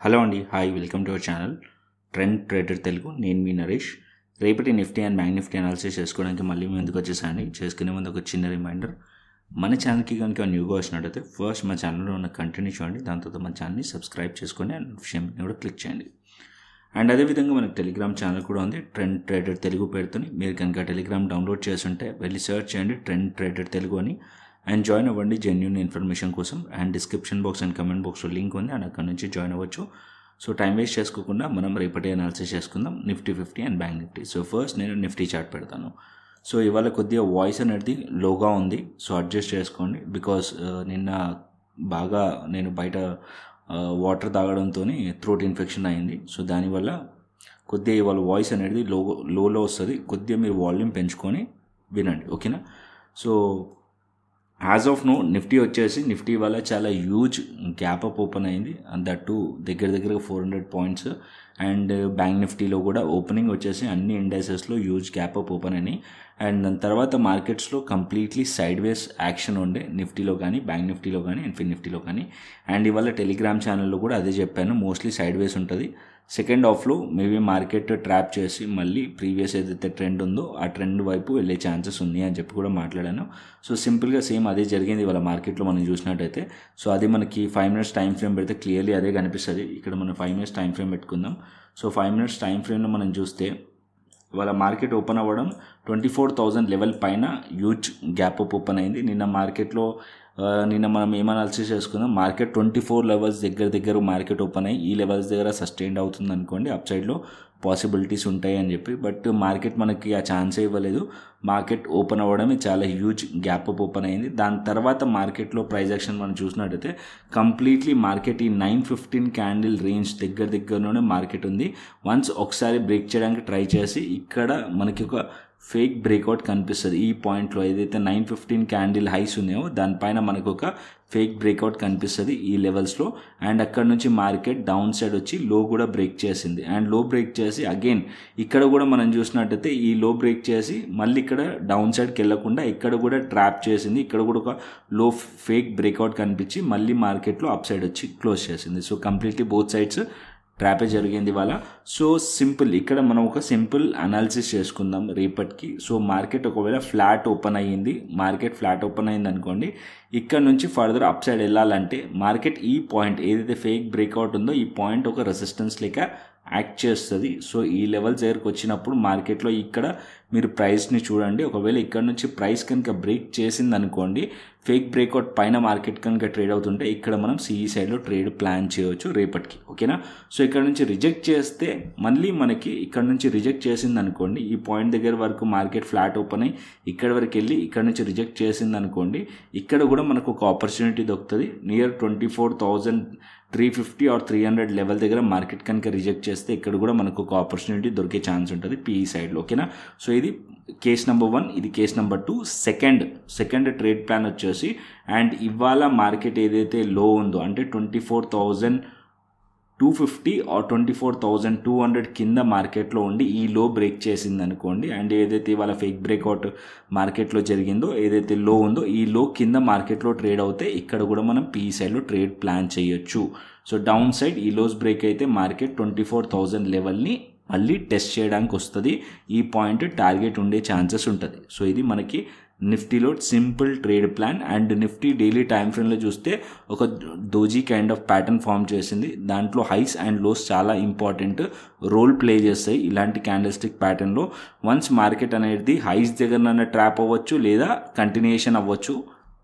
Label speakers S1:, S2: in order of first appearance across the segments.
S1: Hello అండి, hi, welcome to our channel trend trader Telugu. నేను మీ నరేష్. రేపటి Nifty and bank Nifty analysis చేసుకోవడానికి మళ్ళీ మీ ముందుకు వచ్చేసాను. చేసుకునే ముందు ఒక చిన్న రిమైండర్, మన ఛానల్కి కనుక న్యూగా వచ్చినట్టయితే ఫస్ట్ మా ఛానల్లో ఉన్న కంటెంట్ చూడండి, దాని తర్వాత మన ఛానల్ని సబ్స్క్రైబ్ చేసుకొని అండ్ నోటిఫికేషన్ కూడా క్లిక్ చేయండి. అండ్ అదేవిధంగా మనకు టెలిగ్రామ్ ఛానల్ కూడా ఉంది, ట్రెండ్ ట్రేడర్ తెలుగు పేరుతోని. మీరు కనుక టెలిగ్రామ్ డౌన్లోడ్ చేస్తుంటే వెళ్ళి సర్చ్ చేయండి ట్రెండ్ ట్రేడర్ తెలుగు అని, అండ్ జాయిన్ అవ్వండి జెన్యూన్ ఇన్ఫర్మేషన్ కోసం. And description box and comment బాక్స్లో లింక్ ఉంది, అండ్ అక్కడ నుంచి జాయిన్ అవ్వచ్చు. సో టైం వేస్ట్ చేసుకోకుండా మనం రేపటి అనాలిసిస్ చేసుకుందాం Nifty 50 and bank Nifty. So first నేను నిఫ్టీ చార్ట్ పెడతాను. సో ఇవాళ కొద్దిగా వాయిస్ అనేది లోగా ఉంది, సో అడ్జస్ట్ చేసుకోండి. బికాస్ నిన్న బాగా నేను బయట వాటర్ తాగడంతో థ్రోట్ ఇన్ఫెక్షన్ అయింది. సో దానివల్ల కొద్దిగా ఇవాళ వాయిస్ అనేది లోలో వస్తుంది. కొద్దిగా మీరు వాల్యూమ్ పెంచుకొని వినండి, ఓకేనా? So as of now Nifty వచ్చేసి నిఫ్టీ వల్ల చాలా హ్యూజ్ గ్యాప్ అప్ ఓపెన్ అయింది, అండ్ దట్ టు దగ్గర 400 పాయింట్స్. అండ్ బ్యాంక్ నిఫ్టీలో కూడా ఓపెనింగ్ వచ్చేసి అన్ని ఇండైసెస్లో హ్యూజ్ గ్యాప్ అప్ ఓపెన్ అయినాయి. అండ్ దాని తర్వాత మార్కెట్స్లో కంప్లీట్లీ సైడ్ వేస్ యాక్షన్ ఉండే నిఫ్టీలో కానీ, బ్యాంక్ నిఫ్టీలో కానీ, ఇన్ఫిన్ నిఫ్టీలో కానీ. అండ్ ఇవాళ టెలిగ్రామ్ ఛానల్లో కూడా అదే చెప్పాను, మోస్ట్లీ సైడ్ వేస్ ఉంటుంది. సెకండ్ హాఫ్లో మేబీ మార్కెట్ ట్రాప్ చేసి మళ్ళీ ప్రీవియస్ ఏదైతే ట్రెండ్ ఉందో ఆ ట్రెండ్ వైపు వెళ్ళే ఛాన్సెస్ ఉన్నాయి అని చెప్పి కూడా మాట్లాడాను. సో సింపుల్గా సేమ్ అదే జరిగింది ఇవాళ మార్కెట్లో మనం చూసినట్టయితే. సో అది మనకి 5 మినిట్స్ టైం ఫ్రేమ్ పెడితే క్లియర్లీ అదే కనిపిస్తుంది. ఇక్కడ మనం 5 మినిట్స్ టైం ఫ్రేమ్ పెట్టుకుందాం. సో 5 మినిట్స్ టైం ఫ్రేమ్లో మనం చూస్తే ఇవాళ మార్కెట్ ఓపెన్ అవ్వడం 24,000 లెవెల్ పైన హ్యూజ్ గ్యాప్ అప్ ఓపెన్ అయింది. నిన్న మార్కెట్లో నిన్న మనం ఏం అనాలిసిస్ చేసుకుందాం, మార్కెట్ 24 లెవెల్స్ దగ్గర మార్కెట్ ఓపెన్ అయ్యి ఈ లెవెల్స్ దగ్గర సస్టైన్ అవుతుంది అనుకోండి, అప్ సైడ్లో పాసిబిలిటీస్ ఉంటాయి అని చెప్పి. బట్ మార్కెట్ మనకి ఆ ఛాన్సే ఇవ్వలేదు. మార్కెట్ ఓపెన్ అవ్వడమే చాలా హ్యూజ్ గ్యాప్ అప్ ఓపెన్ అయింది. దాని తర్వాత మార్కెట్లో ప్రైస్ యాక్షన్ మనం చూసినట్టయితే కంప్లీట్లీ మార్కెట్ ఈ 915 క్యాండిల్ రేంజ్ దగ్గరలోనే మార్కెట్ ఉంది. వన్స్ ఒకసారి బ్రేక్ చేయడానికి ట్రై చేసి ఇక్కడ మనకి ఒక ఫేక్ బ్రేక్అవుట్ కనిపిస్తుంది. ఈ పాయింట్లో ఏదైతే 915 క్యాండిల్ హైస్ ఉన్నాయో దానిపైన మనకు ఒక ఫేక్ బ్రేక్అవుట్ కనిపిస్తుంది ఈ లెవెల్స్లో. అండ్ అక్కడ నుంచి మార్కెట్ డౌన్ సైడ్ వచ్చి లో కూడా బ్రేక్ చేసింది. అండ్ లో బ్రేక్ చేసి అగైన్ ఇక్కడ కూడా మనం చూసినట్టయితే ఈ లో బ్రేక్ చేసి మళ్ళీ ఇక్కడ డౌన్ సైడ్కి వెళ్ళకుండా ఇక్కడ కూడా ట్రాప్ చేసింది. ఇక్కడ కూడా ఒక లో ఫేక్ బ్రేక్అవుట్ కనిపించి మళ్ళీ మార్కెట్లో అప్ సైడ్ వచ్చి క్లోజ్ చేసింది. సో కంప్లీట్లీ బోత్ సైడ్స్ ట్రాపే జరిగింది ఇవాళ. సో సింపుల్ ఇక్కడ మనం ఒక సింపుల్ అనాలిసిస్ చేసుకుందాం రేపటికి. సో మార్కెట్ ఒకవేళ ఫ్లాట్ ఓపెన్ అయ్యింది, మార్కెట్ ఫ్లాట్ ఓపెన్ అయింది అనుకోండి, ఇక్కడ నుంచి ఫర్దర్ అప్ సైడ్ వెళ్ళాలంటే మార్కెట్ ఈ పాయింట్ ఏదైతే ఫేక్ బ్రేక్అవుట్ ఉందో ఈ పాయింట్ ఒక రెసిస్టెన్స్ లెక్క యాక్ట్ చేస్తుంది. సో ఈ లెవెల్స్ దగ్గరకు వచ్చినప్పుడు మార్కెట్లో ఇక్కడ మీరు ప్రైస్ని చూడండి. ఒకవేళ ఇక్కడ నుంచి ప్రైస్ కనుక బ్రేక్ చేసింది అనుకోండి, ఫేక్ బ్రేక్అవుట్ పైన మార్కెట్ కనుక ట్రేడ్ అవుతుంటే ఇక్కడ మనం సిఈ సైడ్లో ట్రేడ్ ప్లాన్ చేయవచ్చు రేపటికి, ఓకేనా? సో ఇక్కడ నుంచి రిజెక్ట్ చేస్తే మళ్ళీ మనకి ఇక్కడ నుంచి రిజెక్ట్ చేసింది అనుకోండి, ఈ పాయింట్ దగ్గర వరకు మార్కెట్ ఫ్లాట్ ఓపెన్ అయ్యి ఇక్కడ వరకు వెళ్ళి ఇక్కడ నుంచి రిజెక్ట్ చేసింది అనుకోండి, ఇక్కడ కూడా మనకు ఒక ఆపర్చునిటీ దొరుకుతుంది. నియర్ 24,350 ఆర్ 300 లెవెల్ దగ్గర మార్కెట్ కనుక రిజెక్ట్ చేస్తే ఇక్కడ కూడా మనకు ఒక ఆపర్చునిటీ దొరికే ఛాన్స్ ఉంటుంది పీఈ సైడ్లో, ఓకేనా? సో ఇది కేస్ నెంబర్ 1, ఇది case number 2. Second trade plan వచ్చేసి, అండ్ ఇవాళ మార్కెట్ ఏదైతే లో ఉందో అంటే 24,250 ఆర్ 24,200 కింద మార్కెట్లో ఉండి ఈ లో బ్రేక్ చేసింది అనుకోండి, అండ్ ఏదైతే ఇవాళ ఫేక్ బ్రేక్అవుట్ మార్కెట్లో జరిగిందో ఏదైతే లో ఉందో ఈ లో కింద మార్కెట్లో ట్రేడ్ అవుతే ఇక్కడ కూడా మనం పీ సైడ్లో ట్రేడ్ ప్లాన్ చేయొచ్చు. సో డౌన్ సైడ్ ఈ లోస్ బ్రేక్ అయితే మార్కెట్ 24,000 లెవెల్ని మళ్ళీ టెస్ట్ చేయడానికి వస్తుంది. ఈ పాయింట్ టార్గెట్ ఉండే ఛాన్సెస్ ఉంటుంది. సో ఇది మనకి నిఫ్టీలో simple trade plan. And Nifty daily time ఫ్రేమ్లో చూస్తే ఒక doji kind of pattern form చేసింది. దాంట్లో హైస్ అండ్ లోస్ చాలా ఇంపార్టెంట్ రోల్ ప్లే చేస్తాయి ఇలాంటి క్యాండిల్స్టిక్ ప్యాటర్న్లో. వన్స్ మార్కెట్ అనేది హైస్ దగ్గర ట్రాప్ అవ్వచ్చు లేదా కంటిన్యూషన్ అవ్వచ్చు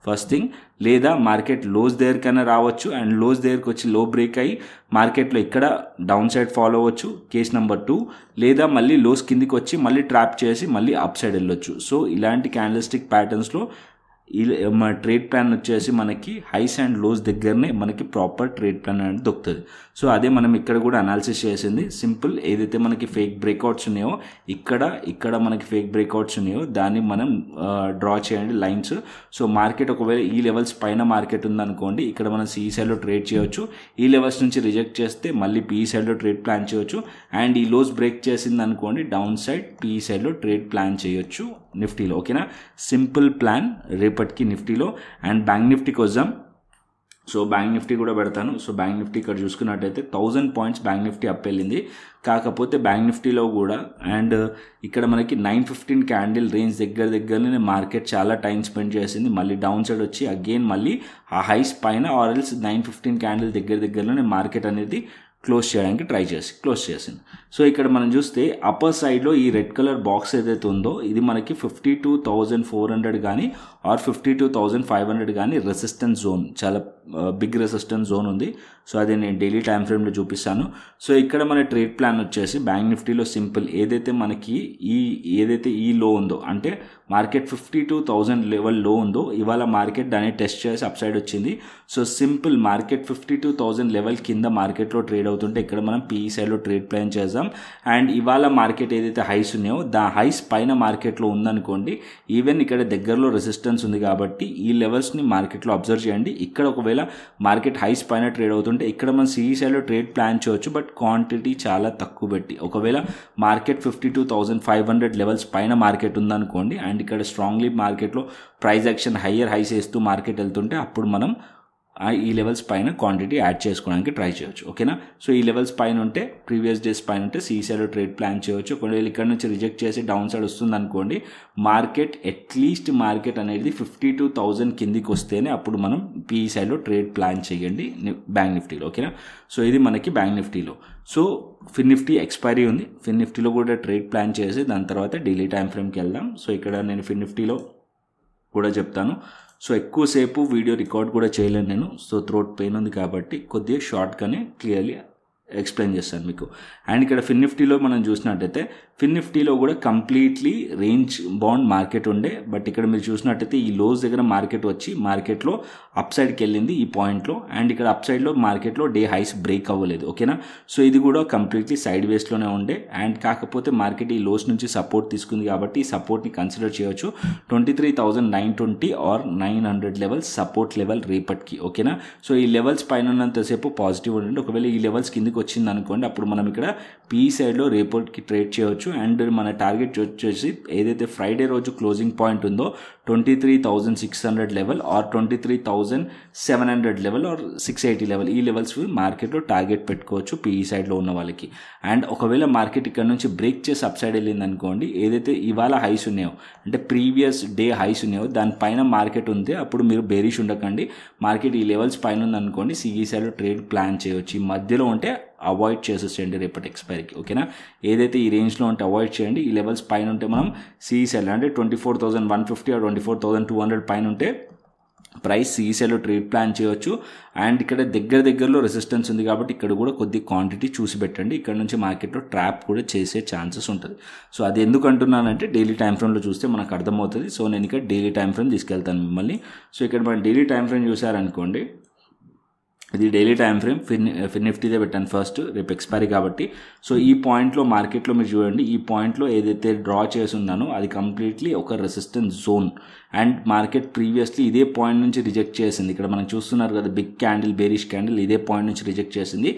S1: ఫస్ట్ థింగ్, లేదా మార్కెట్ లోస్ దగ్గరకైనా రావచ్చు అండ్ లోస్ దగ్గరకు వచ్చి లో బ్రేక్ అయ్యి మార్కెట్లో ఇక్కడ డౌన్ సైడ్ ఫాలో అవ్వచ్చు కేస్ నెంబర్ 2, లేదా మళ్ళీ లోస్ కిందికి వచ్చి మళ్ళీ ట్రాప్ చేసి మళ్ళీ అప్ సైడ్ వెళ్ళొచ్చు. సో ఇలాంటి క్యాండిల్స్టిక్ ప్యాటర్న్స్లో మన ట్రేడ్ ప్లాన్ వచ్చేసి మనకి హైస్ అండ్ లోస్ దగ్గరనే మనకి ప్రాపర్ ట్రేడ్ ప్లాన్ అనేది దొరుకుతుంది. సో అదే మనం ఇక్కడ కూడా అనాలిసిస్ చేసింది. సింపుల్ ఏదైతే మనకి ఫేక్ బ్రేక్అవుట్స్ ఉన్నాయో ఇక్కడ మనకి ఫేక్ బ్రేక్అవుట్స్ ఉన్నాయో దాన్ని మనం డ్రా చేయండి లైన్స్. సో మార్కెట్ ఒకవేళ ఈ లెవెల్స్ పైన మార్కెట్ ఉందనుకోండి, ఇక్కడ మనం సిఈ సైడ్లో ట్రేడ్ చేయవచ్చు. ఈ లెవెల్స్ నుంచి రిజెక్ట్ చేస్తే మళ్ళీ పీఈ సైడ్లో ట్రేడ్ ప్లాన్ చేయవచ్చు. అండ్ ఈ లోస్ బ్రేక్ చేసింది అనుకోండి, డౌన్ సైడ్ పీఈ సైడ్లో ట్రేడ్ ప్లాన్ చేయొచ్చు నిఫ్టీలో, ఓకేనా? సింపుల్ ప్లాన్ రేపటికి నిఫ్టీలో. అండ్ బ్యాంక్ నిఫ్టీకి వద్దాం. సో బ్యాంక్ నిఫ్టీ కూడా పెడతాను. సో బ్యాంక్ నిఫ్టీ ఇక్కడ చూసుకున్నట్టయితే 1000 పాయింట్స్ బ్యాంక్ నిఫ్టీ అప్ వెళ్ళింది. కాకపోతే బ్యాంక్ నిఫ్టీలో కూడా అండ్ ఇక్కడ మనకి 915 క్యాండిల్ రేంజ్ దగ్గరనే మార్కెట్ చాలా టైం స్పెండ్ చేసింది. మళ్ళీ డౌన్ సైడ్ వచ్చి అగైన్ మళ్ళీ ఆ హైస్ పైన ఆర్ఎల్స్ 915 క్యాండిల్ దగ్గరలోనే మార్కెట్ అనేది క్లోజ్ చేయడానికి క్లోజ్ చేసింది. సో ఇక్కడ మనం చూస్తే అప్పర్ సైడ్లో ఈ రెడ్ కలర్ బాక్స్ ఏదైతే ఉందో ఇది మనకి 52,400 కానీ ఆర్ 52,500 కానీ రెసిస్టెన్స్ జోన్, చాలా బిగ్ రెసిస్టెన్స్ జోన్ ఉంది. సో అది నేను డైలీ టైం ఫ్రేమ్లో చూపిస్తాను. సో ఇక్కడ మన ట్రేడ్ ప్లాన్ వచ్చేసి బ్యాంక్ నిఫ్టీలో సింపుల్, ఏదైతే మనకి ఈ లో ఉందో అంటే మార్కెట్ 52,000 లెవెల్ లో ఉందో ఇవాళ మార్కెట్ దాన్ని టెస్ట్ చేసి అప్ సైడ్ వచ్చింది. సో సింపుల్ మార్కెట్ 52,000 లెవెల్ కింద మార్కెట్లో ట్రేడ్ అవుతుంటే ఇక్కడ మనం పీఈ సైడ్లో ట్రేడ్ ప్లాన్ చేద్దాం. అండ్ ఇవాళ మార్కెట్ ఏదైతే హైస్ ఉన్నాయో హైస్ పైన మార్కెట్లో ఉందనుకోండి, ఈవెన్ ఇక్కడ దగ్గరలో రెసిస్టెన్స్ ఉంది కాబట్టి ఈ లెవెల్స్ని మార్కెట్లో అబ్జర్వ్ చేయండి. ఇక్కడ ఒకవేళ మార్కెట్ హైస్ పైన ట్రేడ్ అవుతుంటే ఇక్కడ మనం సిఈ సైడ్లో ట్రేడ్ ప్లాన్ చేయవచ్చు, బట్ క్వాంటిటీ చాలా తక్కువ పెట్టి. ఒకవేళ మార్కెట్ 52,500 లెవెల్స్ పైన మార్కెట్ ఉందనుకోండి అండ్ ఇక్కడ స్ట్రాంగ్లీ మార్కెట్లో ప్రైస్ యాక్షన్ హయ్యర్ హైస్ వేస్తూ మార్కెట్ వెళ్తుంటే అప్పుడు మనం ఈ లెవెల్స్ పైన క్వాంటిటీ యాడ్ చేసుకోవడానికి ట్రై చేయొచ్చు. ఓకేనా. సో ఈ లెవెల్స్ పైన ఉంటే ప్రీవియస్ డేస్ పైన ఉంటే సీసీఐలో ట్రేడ్ ప్లాన్ చేయొచ్చు. ఒకవేళ ఇక్కడ నుంచి రిజెక్ట్ చేసి డౌన్ సైడ్ వస్తుంది అనుకోండి, మార్కెట్ అట్లీస్ట్ మార్కెట్ అనేది 52,000 కిందికి వస్తేనే అప్పుడు మనం పీఈ సైడ్లో ట్రేడ్ ప్లాన్ చేయండి బ్యాంక్ నిఫ్టీలో. ఓకేనా. సో ఇది మనకి బ్యాంక్ నిఫ్టీలో. సో ఫిన్ నిఫ్టీ ఎక్స్పైరీ ఉంది, ఫిన్ నిఫ్టీలో కూడా ట్రేడ్ ప్లాన్ చేసి దాని తర్వాత డైలీ టైం ఫ్రేమ్కి వెళ్దాం. సో ఇక్కడ నేను ఫిన్ నిఫ్టీలో కూడా చెప్తాను. సో ఎక్కువసేపు వీడియో రికార్డ్ కూడా చేయలేను నేను, సో థ్రోట్ పెయిన్ ఉంది కాబట్టి కొద్దిగా షార్ట్గానే క్లియర్లీ ఎక్స్ప్లెయిన్ చేస్తాను మీకు. అండ్ ఇక్కడ ఫిన్ నిఫ్టీలో మనం చూసినట్టయితే ఫిన్ నిఫ్టీలో కూడా కంప్లీట్లీ రేంజ్ బౌండ్ మార్కెట్ ఉండే, బట్ ఇక్కడ మీరు చూసినట్టయితే ఈ లోస్ దగ్గర మార్కెట్ వచ్చి మార్కెట్లో అప్ సైడ్కి వెళ్ళింది ఈ పాయింట్లో. అండ్ ఇక్కడ అప్ సైడ్లో మార్కెట్లో డే హైస్ బ్రేక్ అవ్వలేదు. ఓకేనా. సో ఇది కూడా కంప్లీట్లీ సైడ్ వేస్లోనే ఉండే. అండ్ కాకపోతే మార్కెట్ ఈ లోస్ నుంచి సపోర్ట్ తీసుకుంది కాబట్టి ఈ సపోర్ట్ని కన్సిడర్ చేయొచ్చు. 23,920 ఆర్ 900 లెవెల్స్ సపోర్ట్ లెవెల్ రేపటికి. ఓకేనా. సో ఈ లెవెల్స్ పైన ఉన్నంతసేపు పాజిటివ్ ఉండండి. ఒకవేళ ఈ లెవెల్స్ కిందికి వచ్చింది అనుకోండి అప్పుడు మనం ఇక్కడ పీ సైడ్లో రేపటికి ట్రేడ్ చేయవచ్చు. అండ్ మన టార్గెట్ వచ్చేసి ఏదైతే ఫ్రైడే రోజు క్లోజింగ్ పాయింట్ ఉందో 23,600 level or 23,700 level or 680 level, ఈ లెవెల్స్ మార్కెట్లో టార్గెట్ పెట్టుకోవచ్చు పీఈ సైడ్లో ఉన్న వాళ్ళకి. అండ్ ఒకవేళ మార్కెట్ ఇక్కడ నుంచి బ్రేక్ చేసి అప్ సైడ్ వెళ్ళింది అనుకోండి, ఏదైతే ఇవాళ హైస్ ఉన్నాయో అంటే ప్రీవియస్ డే హైస్ ఉన్నాయో దానిపైన మార్కెట్ ఉంటే అప్పుడు మీరు బేరిష్ ఉండకండి. మార్కెట్ ఈ లెవెల్స్ పైన ఉందనుకోండి సిఈ సైడ్లో ట్రేడ్ ప్లాన్ చేయవచ్చు. ఈ మధ్యలో ఉంటే అవాయిడ్ చేసేసేయండి రేపటి ఎక్స్పైరీకి. ఓకేనా. ఏదైతే ఈ రేంజ్లో ఉంటే అవాయిడ్ చేయండి. ఈ లెవెల్స్ పైన ఉంటే మనం సిఈసీఎల్ అంటే 24,150 ఆర్ 24,200 పైన ఉంటే ప్రైస్ సిఈసీఎల్లో ట్రేడ్ ప్లాన్ చేయవచ్చు. అండ్ ఇక్కడ దగ్గరలో రెసిస్టెన్స్ ఉంది కాబట్టి ఇక్కడ కూడా కొద్ది క్వాంటిటీ చూసి పెట్టండి. ఇక్కడ నుంచి మార్కెట్లో ట్రాప్ కూడా చేసే ఛాన్సెస్ ఉంటుంది. సో అది ఎందుకు అంటున్నానంటే డైలీ టైం ఫ్రేమ్లో చూస్తే మనకు అర్థమవుతుంది. సో నేను ఇక్కడ డైలీ టైం ఫ్రేమ్ తీసుకెళ్తాను మిమ్మల్ని. సో ఇక్కడ మనం డైలీ టైం ఫ్రేమ్ చూసారనుకోండి, ఇది డైలీ టైం ఫ్రేమ్ ఫిన్ నిఫ్టీదే పెట్టాను ఫస్ట్, రేపు ఎక్స్పైరీ కాబట్టి. సో ఈ పాయింట్లో మార్కెట్లో మీరు చూడండి, ఈ పాయింట్లో ఏదైతే డ్రా చేసి ఉన్నానో అది కంప్లీట్లీ ఒక resistance zone. And market previously ఇదే పాయింట్ నుంచి రిజెక్ట్ చేసింది. ఇక్కడ మనం చూస్తున్నారు కదా బిగ్ క్యాండిల్ బేరిష్ క్యాండిల్, ఇదే పాయింట్ నుంచి రిజెక్ట్ చేసింది.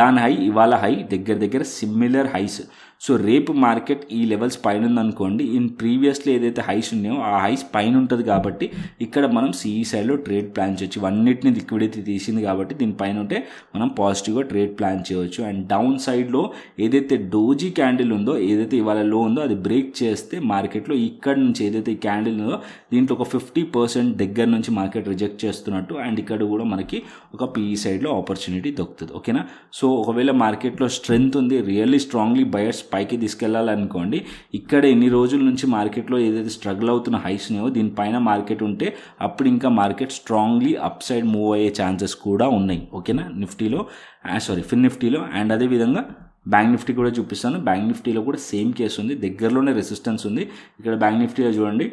S1: దాని హై ఇవాళ హై దగ్గర సిమిలర్ హైస్. సో రేపు మార్కెట్ ఈ లెవెల్స్ పైన ఉందనుకోండి, ఇన్ ప్రీవియస్లీ ఏదైతే హైస్ ఉన్నాయో ఆ హైస్ పైన ఉంటుంది కాబట్టి ఇక్కడ మనం సిఈ సైడ్లో ట్రేడ్ ప్లాన్ చేయొచ్చు. ఇవన్నిటిని లిక్విడిటీ తీసింది కాబట్టి దీనిపైన ఉంటే మనం పాజిటివ్గా ట్రేడ్ ప్లాన్ చేయవచ్చు. అండ్ డౌన్ సైడ్లో ఏదైతే డోజీ క్యాండిల్ ఉందో, ఏదైతే ఇవాళ లో ఉందో అది బ్రేక్ చేస్తే మార్కెట్లో ఇక్కడ నుంచి ఏదైతే ఈ క్యాండిల్ ఉందో దీంట్లో ఒక 50% దగ్గర నుంచి మార్కెట్ రిజెక్ట్ చేస్తున్నట్టు. అండ్ ఇక్కడ కూడా మనకి ఒక పీఈ సైడ్లో ఆపర్చునిటీ దొరుకుతుంది. ఓకేనా. సో ఒకవేళ మార్కెట్లో స్ట్రెంగ్త్ ఉంది, రియల్లీ స్ట్రాంగ్లీ బయర్స్ పైకి తీసుకెళ్లాలనుకోండి, ఇక్కడ ఎన్ని రోజుల నుంచి మార్కెట్లో ఏదైతే స్ట్రగుల్ అవుతున్న హైస్ ఉన్నాయో దీనిపైన మార్కెట్ ఉంటే అప్పుడు ఇంకా market strongly up side move అయ్యే ఛాన్సెస్ కూడా ఉన్నాయి. ఓకేనా. ఫిన్ నిఫ్టీలో. అండ్ అదేవిధంగా బ్యాంక్ నిఫ్టీ కూడా చూపిస్తాను. బ్యాంక్ నిఫ్టీలో కూడా సేమ్ కేసు ఉంది, దగ్గరలోనే రెసిస్టెన్స్ ఉంది. ఇక్కడ బ్యాంక్ నిఫ్టీలో చూడండి,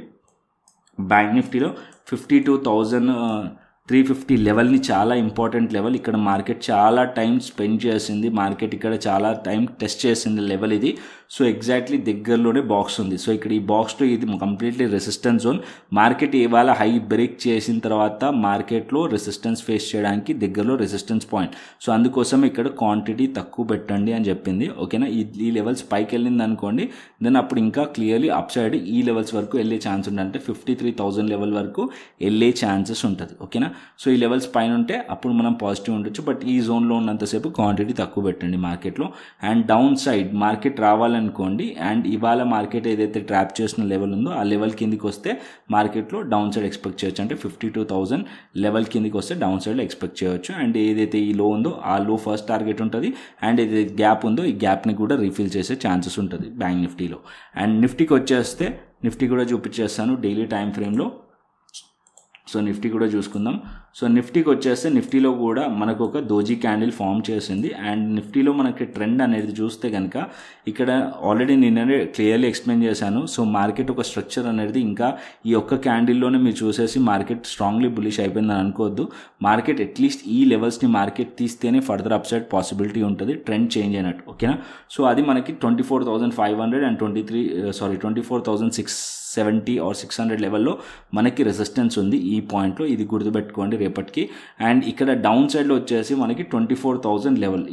S1: బ్యాంక్ నిఫ్టీలో 52,350 లెవెల్ని చాలా ఇంపార్టెంట్ లెవెల్. ఇక్కడ మార్కెట్ చాలా టైం స్పెండ్ చేసింది, మార్కెట్ ఇక్కడ చాలా టైం టెస్ట్ చేసింది లెవెల్ ఇది. సో ఎగ్జాక్ట్లీ దగ్గరలోనే బాక్స్ ఉంది. సో ఇక్కడ ఈ బాక్స్లో ఇది కంప్లీట్లీ రెసిస్టెన్స్ జోన్. మార్కెట్ ఇవాళ హై బ్రేక్ చేసిన తర్వాత మార్కెట్లో రెసిస్టెన్స్ ఫేస్ చేయడానికి దగ్గరలో రెసిస్టెన్స్ పాయింట్. సో అందుకోసం ఇక్కడ క్వాంటిటీ తక్కువ పెట్టండి అని చెప్పింది. ఓకేనా, ఈ లెవెల్స్ పైకి వెళ్ళింది అనుకోండి, దెన్ అప్పుడు ఇంకా క్లియర్లీ అప్ సైడ్ ఈ లెవెల్స్ వరకు వెళ్ళే ఛాన్స్ ఉంటుంది. అంటే 53,000 లెవెల్ వరకు వెళ్ళే ఛాన్సెస్ ఉంటుంది. ఓకేనా, సో ఈ లెవెల్స్ పైన ఉంటే అప్పుడు మనం పాజిటివ్ ఉండొచ్చు. బట్ ఈ జోన్లో ఉన్నంతసేపు క్వాంటిటీ తక్కువ పెట్టండి మార్కెట్లో. అండ్ డౌన్ సైడ్ మార్కెట్ రావాలనుకోండి, అండ్ ఇవాళ మార్కెట్ ఏదైతే ట్రాప్ చేసిన లెవెల్ ఉందో ఆ లెవెల్ కిందికి వస్తే మార్కెట్లో డౌన్ సైడ్ ఎక్స్పెక్ట్ చేయొచ్చు. అంటే 52,000 లెవెల్ కిందికి వస్తే డౌన్ సైడ్లో ఎక్స్పెక్ట్ చేయొచ్చు. అండ్ ఏదైతే ఈ లో ఉందో ఆ లో ఫస్ట్ టార్గెట్ ఉంటుంది. అండ్ ఏదైతే గ్యాప్ ఉందో ఈ గ్యాప్ని కూడా రీఫిల్ చేసే ఛాన్సెస్ ఉంటుంది బ్యాంక్ నిఫ్టీలో. అండ్ నిఫ్టీకి వచ్చేస్తే నిఫ్టీ కూడా చూపించేస్తాను డైలీ టైం ఫ్రేమ్లో. సో నిఫ్టీ కూడా చూసుకుందాం. సో నిఫ్టీకి వచ్చేస్తే నిఫ్టీలో కూడా మనకు ఒక దోజీ క్యాండిల్ ఫామ్ చేసింది. అండ్ నిఫ్టీలో మనకి ట్రెండ్ అనేది చూస్తే కనుక ఇక్కడ ఆల్రెడీ నిన్ననే క్లియర్లీ ఎక్స్ప్లెయిన్ చేశాను. సో మార్కెట్ ఒక స్ట్రక్చర్ అనేది ఇంకా ఈ ఒక్క క్యాండిల్లోనే మీరు చూసేసి మార్కెట్ స్ట్రాంగ్లీ బులిష్ అయిపోయిందని అనుకోవద్దు. మార్కెట్ అట్లీస్ట్ ఈ లెవెల్స్ని మార్కెట్ తీస్తేనే ఫర్దర్ అప్సైడ్ పాసిబిలిటీ ఉంటుంది, ట్రెండ్ చేంజ్ అయినట్టు. ఓకేనా, సో అది మనకి 24,500 అండ్ 24,670 ఆర్ 600 లెవెల్లో మనకి రెసిస్టెన్స్ ఉంది ఈ పాయింట్లో. ఇది గుర్తుపెట్టుకోండి రేపటికి. అండ్ ఇక్కడ డౌన్ సైడ్లో వచ్చేసి మనకి 24,000 లెవెల్.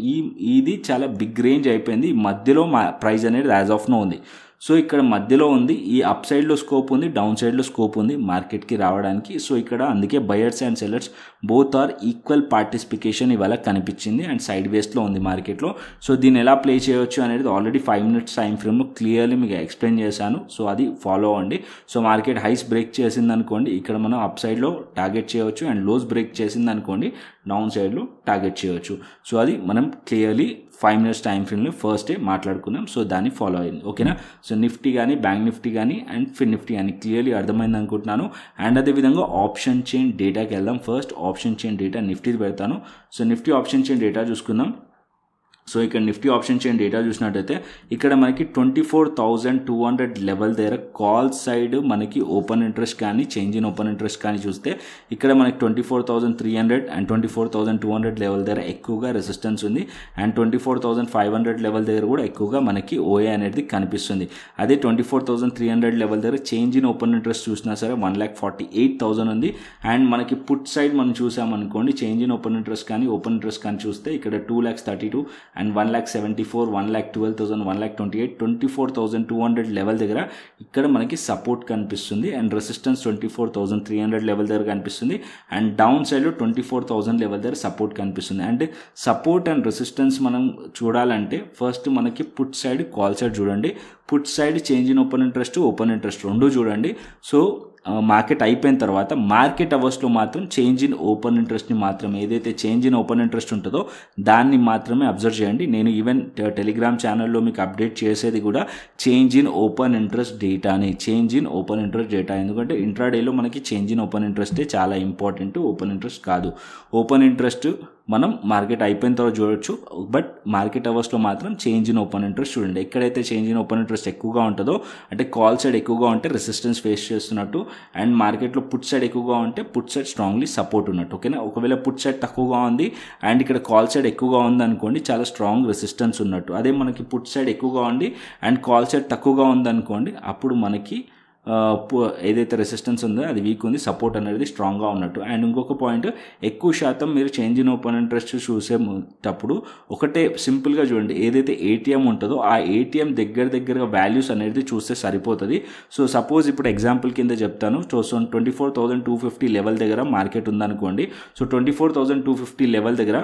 S1: ఇది చాలా బిగ్ రేంజ్ అయిపోయింది. మధ్యలో ప్రైస్ అనేది యాజ్ ఆఫ్ నో ఉంది. సో ఇక్కడ మధ్యలో ఉంది. ఈ అప్ సైడ్లో స్కోప్ ఉంది, డౌన్ సైడ్లో స్కోప్ ఉంది మార్కెట్కి రావడానికి. సో ఇక్కడ అందుకే buyers and sellers both are equal participation ఇవాళ కనిపించింది. అండ్ సైడ్ వేస్లో ఉంది మార్కెట్లో. సో దీన్ని ఎలా ప్లే చేయొచ్చు అనేది already 5 minutes time frame clearly మీకు ఎక్స్ప్లెయిన్ చేశాను. సో అది ఫాలో అవ్వండి. సో మార్కెట్ హైస్ బ్రేక్ చేసింది అనుకోండి, ఇక్కడ మనం అప్ సైడ్లో టార్గెట్ చేయవచ్చు. అండ్ లోస్ బ్రేక్ చేసింది అనుకోండి, డౌన్ సైడ్లో టార్గెట్ చేయవచ్చు. సో అది మనం క్లియర్లీ 5 minutes టైం ఫ్రేమ్లో ఫస్ట్ డే మాట్లాడుకున్నాం. సో దాన్ని ఫాలో అయింది. ఓకేనా, సో నిఫ్టీ కానీ బ్యాంక్ నిఫ్టీ కానీ అండ్ ఫిన్ నిఫ్టీ కానీ క్లియర్లీ అర్థమైంది అనుకుంటున్నాను. అండ్ అదేవిధంగా ఆప్షన్ చైన్ డేటాకి వెళ్దాం. ఫస్ట్ ఆప్షన్ చైన్ డేటా నిఫ్టీది పెడతాను. So Nifty option chain data చూసుకుందాం. సో ఇక్కడ నిఫ్టీ ఆప్షన్ చైన్ డేటా చూసినట్టయితే ఇక్కడ మనకి 24,200 లెవెల్ దగ్గర కాల్ సైడ్ మనకి ఓపెన్ ఇంట్రెస్ట్ కానీ చేంజ్ ఇన్ ఓపెన్ ఇంట్రెస్ట్ కానీ చూస్తే ఇక్కడ మనకి 24,300 అండ్ 24,200 లెవెల్ దగ్గర ఎక్కువగా రెసిస్టెన్స్ ఉంది. అండ్ 24,500 లెవెల్ దగ్గర కూడా ఎక్కువగా మనకి ఓఏ అనేది కనిపిస్తుంది. అదే 24,300 లెవెల్ దగ్గర చేంజ్ ఇన్ ఓపెన్ ఇంట్రెస్ట్ చూసినా సరే 1,48,000 ఉంది. అండ్ మనకి పుట్ సైడ్ మనం చూసామనుకోండి, చేంజ్ ఇన్ ఓపెన్ ఇంట్రెస్ట్ కానీ ఓపెన్ ఇంట్రెస్ట్ కానీ చూస్తే ఇక్కడ 2,32 అండ్ 1,74, 1,12,000, 1,28, 24,200 లెవెల్ దగ్గర ఇక్కడ మనకి సపోర్ట్ కనిపిస్తుంది. అండ్ రెసిస్టెన్స్ 24,300 లెవెల్ దగ్గర కనిపిస్తుంది. అండ్ డౌన్ సైడ్లో 24,000 లెవెల్ దగ్గర సపోర్ట్ కనిపిస్తుంది. అండ్ సపోర్ట్ అండ్ రెసిస్టెన్స్ మనం చూడాలంటే ఫస్ట్ మనకి పుట్ సైడ్ కాల్ సైడ్ చూడండి. Put side change in open interest రెండు చూడండి. సో మార్కెట్ అయిపోయిన తర్వాత మార్కెట్ అవర్స్లో మాత్రం చేంజ్ ఇన్ ఓపెన్ ఇంట్రెస్ట్ని మాత్రం ఏదైతే చేంజ్ ఇన్ ఓపెన్ ఇంట్రెస్ట్ ఉంటుందో దాన్ని మాత్రమే అబ్జర్వ్ చేయండి. నేను ఈవెన్ టెలిగ్రామ్ ఛానల్లో మీకు అప్డేట్ చేసేది కూడా చేంజ్ ఇన్ ఓపెన్ ఇంట్రెస్ట్ డేటాని, change in open interest data. ఎందుకంటే ఇంట్రాడేలో మనకి చేంజ్ ఇన్ ఓపెన్ ఇంట్రెస్టే చాలా ఇంపార్టెంట్, ఓపెన్ ఇంట్రెస్ట్ కాదు. ఓపెన్ ఇంట్రెస్ట్ మనం మార్కెట్ అయిపోయిన తర్వాత చూడొచ్చు, బట్ మార్కెట్ అవర్స్లో మాత్రం చేంజ్ ఇన్ ఓపెన్ ఇంట్రెస్ట్ చూడండి. ఎక్కడైతే చేంజ్ ఇన్ ఓపెన్ ఇంట్రెస్ట్ ఎక్కువగా ఉంటుందో అంటే కాల్ సైడ్ ఎక్కువగా ఉంటే రెసిస్టెన్స్ ఫేస్ చేస్తున్నట్టు, అండ్ మార్కెట్లో పుట్ సైడ్ ఎక్కువగా ఉంటే పుట్ సైడ్ స్ట్రాంగ్లీ సపోర్ట్ ఉన్నట్టు. ఓకేనా, ఒకవేళ పుట్ సైడ్ తక్కువగా ఉంది అండ్ ఇక్కడ కాల్ సైడ్ ఎక్కువగా ఉంది అనుకోండి, చాలా స్ట్రాంగ్ రెసిస్టెన్స్ ఉన్నట్టు. అదే మనకి పుట్ సైడ్ ఎక్కువగా ఉంది అండ్ కాల్ సైడ్ తక్కువగా ఉంది అనుకోండి, అప్పుడు మనకి ఏదైతే రెసిస్టెన్స్ ఉందో అది వీక్ ఉంది, సపోర్ట్ అనేది స్ట్రాంగ్గా ఉన్నట్టు. అండ్ ఇంకొక పాయింట్, ఎక్కువ శాతం మీరు చేంజ్ ఇన్ ఓపెన్ ఇంట్రెస్ట్ చూసేటప్పుడు ఒకటే సింపుల్గా చూడండి, ఏదైతే ఏటీఎం ఉంటుందో ఆ ఏటీఎం దగ్గరగా వాల్యూస్ అనేది చూస్తే సరిపోతుంది. సో సపోజ్ ఇప్పుడు ఎగ్జాంపుల్ కింద చెప్తాను. సో 24,250 లెవెల్ దగ్గర మార్కెట్ ఉందనుకోండి. సో 24,250 లెవెల్ దగ్గర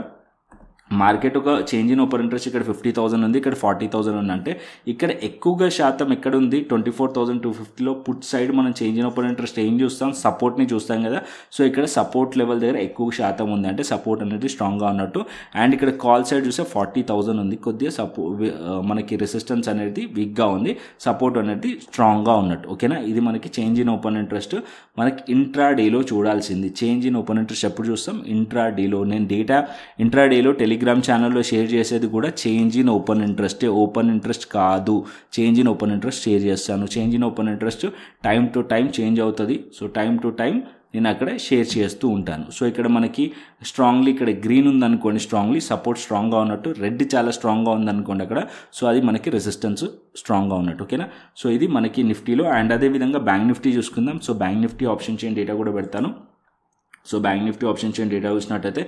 S1: మార్కెట్ ఒక చేంజ్ ఇన్ ఓపెన్ ఇంట్రెస్ట్ ఇక్కడ 50,000 ఉంది, ఇక్కడ 40,000 ఉంది. అంటే ఇక్కడ ఎక్కువగా శాతం ఎక్కడ ఉంది, 24,250లో పుట్ సైడ్ మనం చేంజ్ ఇన్ ఓపెన్ ఇంట్రెస్ట్ ఏం చూస్తాం, సపోర్ట్ని చూస్తాం కదా. సో ఇక్కడ సపోర్ట్ లెవెల్ దగ్గర ఎక్కువ శాతం ఉంది, అంటే సపోర్ట్ అనేది స్ట్రాంగ్గా ఉన్నట్టు. అండ్ ఇక్కడ కాల్ సైడ్ చూస్తే 40,000 ఉంది, కొద్దిగా మనకి రెసిస్టెన్స్ అనేది వీక్గా ఉంది, సపోర్ట్ అనేది స్ట్రాంగ్గా ఉన్నట్టు. ఓకేనా, ఇది మనకి చేంజ్ ఇన్ ఓపెన్ ఇంట్రెస్ట్. మనకి ఇంట్రాడేలో చూడాల్సింది. చేంజ్ ఇన్ ఓపెన్ ఇంట్రెస్ట్ ఎప్పుడు చూస్తాం, ఇంట్రాడేలో. నేను డేటా ఇంట్రాడేలో టెలిగ్రామ్ ఛానల్లో షేర్ చేసేది కూడా చేంజ్ ఇన్ ఓపెన్ ఇంట్రెస్టే, ఓపెన్ ఇంట్రెస్ట్ కాదు. Change in open interest share చేస్తాను. Change in open interest time to time change అవుతుంది. సో టైం టు టైం నేను అక్కడ షేర్ చేస్తూ ఉంటాను. సో ఇక్కడ మనకి స్ట్రాంగ్లీ ఇక్కడ గ్రీన్ ఉందనుకోండి, స్ట్రాంగ్లీ సపోర్ట్ స్ట్రాంగ్గా ఉన్నట్టు, రెడ్ చాలా స్ట్రాంగ్గా ఉందనుకోండి అక్కడ, సో అది మనకి రెసిస్టెన్స్ స్ట్రాంగ్గా ఉన్నట్టు. ఓకేనా, సో ఇది మనకి నిఫ్టీలో. అండ్ అదేవిధంగా బ్యాంక్ నిఫ్టీ చూసుకుందాం. So bank Nifty option chain data కూడా పెడతాను. So bank Nifty option chain data చూసినట్టయితే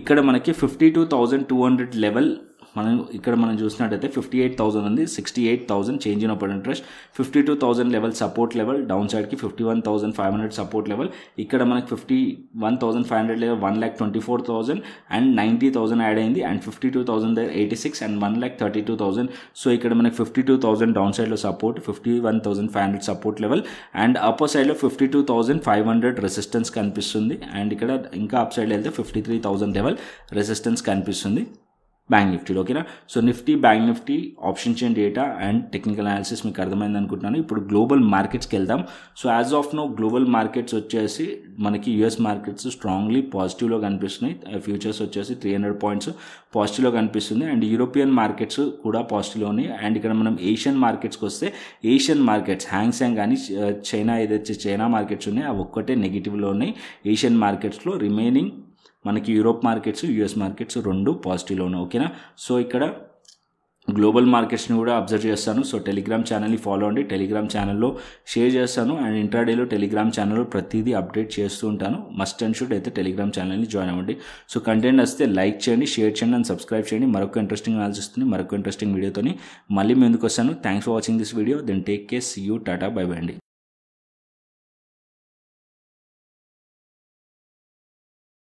S1: ఇక్కడ మనకి 52,200 లెవెల్ మనం చూసినట్టయితే 58,000 ఉంది, 68,000 change in open interest, 52,000 level support level, down సైడ్కి 51,500 సపోర్ట్ లెవెల్, ఇక్కడ మనకి 51,500 లెవెల్ 1,24,000 అండ్ 90,000 యాడ్ అయింది, అండ్ 52,000 దగ్గర 86 అండ్ 1,32,000. సో ఇక్కడ మనకి 52,000 డౌన్ సైడ్లో support, 51,500 support level, and upper సైడ్లో 52,500 రెసిస్టెన్స్ కనిపిస్తుంది, అండ్ ఇక్కడ ఇంకా అప్ సైడ్లో వెళ్తే 53,000 లెవెల్ రెసిస్టెన్స్ కనిపిస్తుంది బ్యాంక్ నిఫ్టీలో. ఓకేనా, so Nifty, bank Nifty, option chain data and technical analysis మీకు అర్థమైంది అనుకుంటున్నాను. ఇప్పుడు గ్లోబల్ మార్కెట్స్కి వెళ్దాం. So as of now global markets వచ్చేసి మనకి యూఎస్ మార్కెట్స్ స్ట్రాంగ్లీ పాజిటివ్లో కనిపిస్తున్నాయి. ఫ్యూచర్స్ వచ్చేసి 300 పాయింట్స్ పాజిటివ్లో కనిపిస్తుంది, అండ్ యూరోపియన్ మార్కెట్స్ కూడా పాజిటివ్లో ఉన్నాయి. అండ్ ఇక్కడ మనం ఏషియన్ మార్కెట్స్కి వస్తే, ఏషియన్ మార్కెట్స్ హ్యాంగ్సెంగ్ కానీ చైనా ఏదైతే చైనా మార్కెట్స్ ఉన్నాయి అవి ఒక్కటే నెగిటివ్లో ఉన్నాయి ఏషియన్ మార్కెట్స్లో. రిమైనింగ్ మనకి యూరోప్ మార్కెట్స్, యూఎస్ మార్కెట్స్ రెండు పాజిటివ్లో ఉన్నాయి. ఓకేనా, సో ఇక్కడ గ్లోబల్ మార్కెట్స్ని కూడా అబ్జర్వ్ చేస్తాను. సో టెలిగ్రామ్ ఛానల్ని ఫాలో అండి, టెలిగ్రామ్ ఛానల్లో షేర్ చేస్తాను, అండ్ ఇంట్రాడేలో టెలిగ్రామ్ ఛానల్లో ప్రతిదీ అప్డేట్ చేస్తూ ఉంటాను. మస్ట్ అండ్ షుడ్ అయితే టెలిగ్రామ్ ఛానల్ని జాయిన్ అవ్వండి. సో కంటెంట్ వస్తే లైక్ చేయండి, షేర్ చేయండి అండ్ సబ్స్క్రైబ్ చేయండి. మరొక ఇంట్రెస్టింగ్ అనాలిసిస్ వస్తుంది, మరొక ఇంట్రెస్టింగ్ వీడియోతో మళ్ళీ ముందుకు వస్తాను. Thanks for watching this video. Then take care, see you, tata, bye bye అండి.